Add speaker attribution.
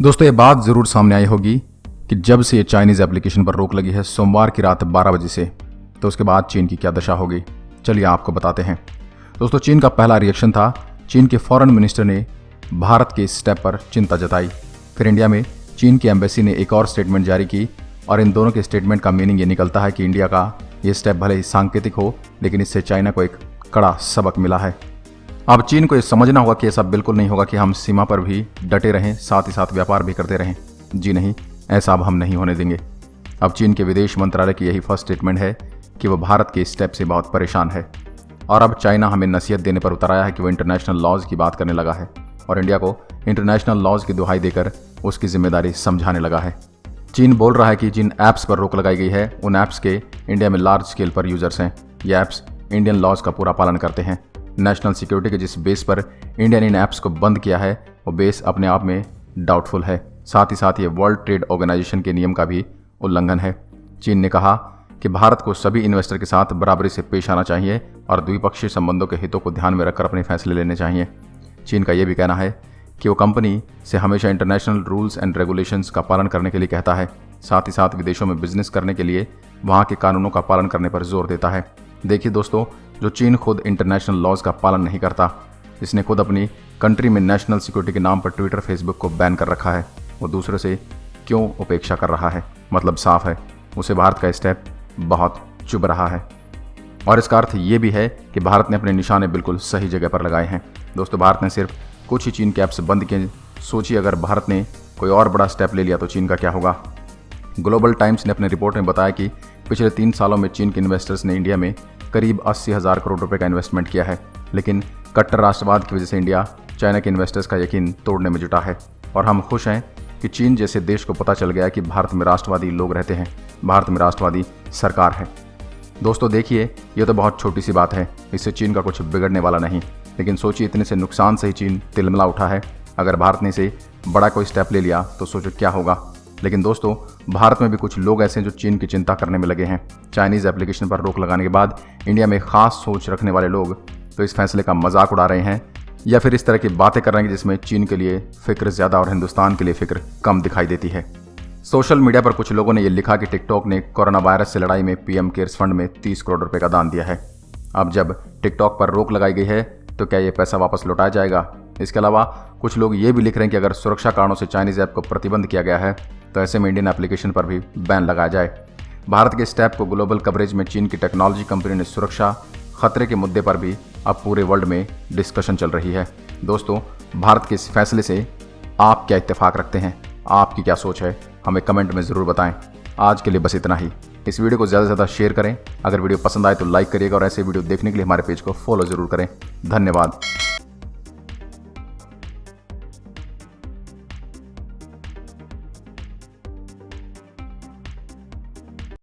Speaker 1: दोस्तों ये बात ज़रूर सामने आई होगी कि जब से ये चाइनीज़ एप्लीकेशन पर रोक लगी है सोमवार की रात 12 बजे से, तो उसके बाद चीन की क्या दशा होगी, चलिए आपको बताते हैं। दोस्तों चीन का पहला रिएक्शन था, चीन के फॉरेन मिनिस्टर ने भारत के इस स्टेप पर चिंता जताई। फिर इंडिया में चीन की एम्बेसी ने एक और स्टेटमेंट जारी की और इन दोनों के स्टेटमेंट का मीनिंग ये निकलता है कि इंडिया का ये स्टेप भले ही सांकेतिक हो, लेकिन इससे चाइना को एक कड़ा सबक मिला है। अब चीन को ये समझना होगा कि ऐसा बिल्कुल नहीं होगा कि हम सीमा पर भी डटे रहें, साथ ही साथ व्यापार भी करते रहें। जी नहीं, ऐसा अब हम नहीं होने देंगे। अब चीन के विदेश मंत्रालय की यही फर्स्ट स्टेटमेंट है कि वह भारत के स्टेप से बहुत परेशान है और अब चाइना हमें नसीहत देने पर उतर आया है कि वो इंटरनेशनल लॉज की बात करने लगा है और इंडिया को इंटरनेशनल लॉज की दुहाई देकर उसकी जिम्मेदारी समझाने लगा है। चीन बोल रहा है कि जिन ऐप्स पर रोक लगाई गई है उन ऐप्स के इंडिया में लार्ज स्केल पर यूजर्स हैं। ये ऐप्स इंडियन लॉज का पूरा पालन करते हैं। नेशनल सिक्योरिटी के जिस बेस पर इंडिया ने इन ऐप्स को बंद किया है वो बेस अपने आप में डाउटफुल है। साथ ही साथ ये वर्ल्ड ट्रेड ऑर्गेनाइजेशन के नियम का भी उल्लंघन है। चीन ने कहा कि भारत को सभी इन्वेस्टर के साथ बराबरी से पेश आना चाहिए और द्विपक्षीय संबंधों के हितों को ध्यान में रखकर अपने फैसले लेने चाहिए। चीन का यह भी कहना है कि वो कंपनी से हमेशा इंटरनेशनल रूल्स एंड रेगुलेशंस का पालन करने के लिए कहता है। साथ ही साथ विदेशों में बिजनेस करने के लिए वहाँ के कानूनों का पालन करने पर जोर देता है। देखिए दोस्तों, जो चीन खुद इंटरनेशनल लॉज का पालन नहीं करता, इसने खुद अपनी कंट्री में नेशनल सिक्योरिटी के नाम पर ट्विटर फेसबुक को बैन कर रखा है, वो दूसरे से क्यों उपेक्षा कर रहा है? मतलब साफ है, उसे भारत का स्टेप बहुत चुभ रहा है। और इसका अर्थ ये भी है कि भारत ने अपने निशाने बिल्कुल सही जगह पर लगाए हैं। दोस्तों भारत ने सिर्फ कुछ ही चीन के ऐप्स बंद किए। सोचिए अगर भारत ने कोई और बड़ा स्टेप ले लिया तो चीन का क्या होगा। ग्लोबल टाइम्स ने अपनी रिपोर्ट में बताया कि पिछले 3 सालों में चीन के इन्वेस्टर्स ने इंडिया में करीब 80,000 करोड़ रुपए का इन्वेस्टमेंट किया है, लेकिन कट्टर राष्ट्रवाद की वजह से इंडिया चाइना के इन्वेस्टर्स का यकीन तोड़ने में जुटा है। और हम खुश हैं कि चीन जैसे देश को पता चल गया कि भारत में राष्ट्रवादी लोग रहते हैं, भारत में राष्ट्रवादी सरकार है। दोस्तों देखिए, ये तो बहुत छोटी सी बात है, इससे चीन का कुछ बिगड़ने वाला नहीं, लेकिन सोचिए इतने से नुकसान से ही चीन तिलमिला उठा है। अगर भारत ने इसे बड़ा कोई स्टेप ले लिया तो सोचो क्या होगा। लेकिन दोस्तों भारत में भी कुछ लोग ऐसे हैं जो चीन की चिंता करने में लगे हैं। चाइनीज़ एप्लीकेशन पर रोक लगाने के बाद इंडिया में खास सोच रखने वाले लोग तो इस फैसले का मजाक उड़ा रहे हैं या फिर इस तरह की बातें कर रहे हैं जिसमें चीन के लिए फिक्र ज़्यादा और हिंदुस्तान के लिए फिक्र कम दिखाई देती है। सोशल मीडिया पर कुछ लोगों ने यह लिखा कि टिकटॉक ने कोरोना वायरस से लड़ाई में पीएम केयर्स फंड में 30 करोड़ रुपए का दान दिया है। अब जब टिकटॉक पर रोक लगाई गई है तो क्या ये पैसा वापस लौटाया जाएगा? इसके अलावा कुछ लोग ये भी लिख रहे हैं कि अगर सुरक्षा कारणों से चाइनीज़ ऐप को प्रतिबंध किया गया है तो ऐसे में इंडियन एप्लीकेशन पर भी बैन लगाया जाए। भारत के स्टेप को ग्लोबल कवरेज में चीन की टेक्नोलॉजी कंपनी ने सुरक्षा खतरे के मुद्दे पर भी अब पूरे वर्ल्ड में डिस्कशन चल रही है। दोस्तों भारत के इस फैसले से आप क्या इत्तेफाक रखते हैं? आपकी क्या सोच है? हमें कमेंट में ज़रूर बताएं। आज के लिए बस इतना ही। इस वीडियो को ज़्यादा से ज़्यादा शेयर करें। अगर वीडियो पसंद आए तो लाइक करिएगा और ऐसे वीडियो देखने के लिए हमारे पेज को फॉलो ज़रूर करें। धन्यवाद।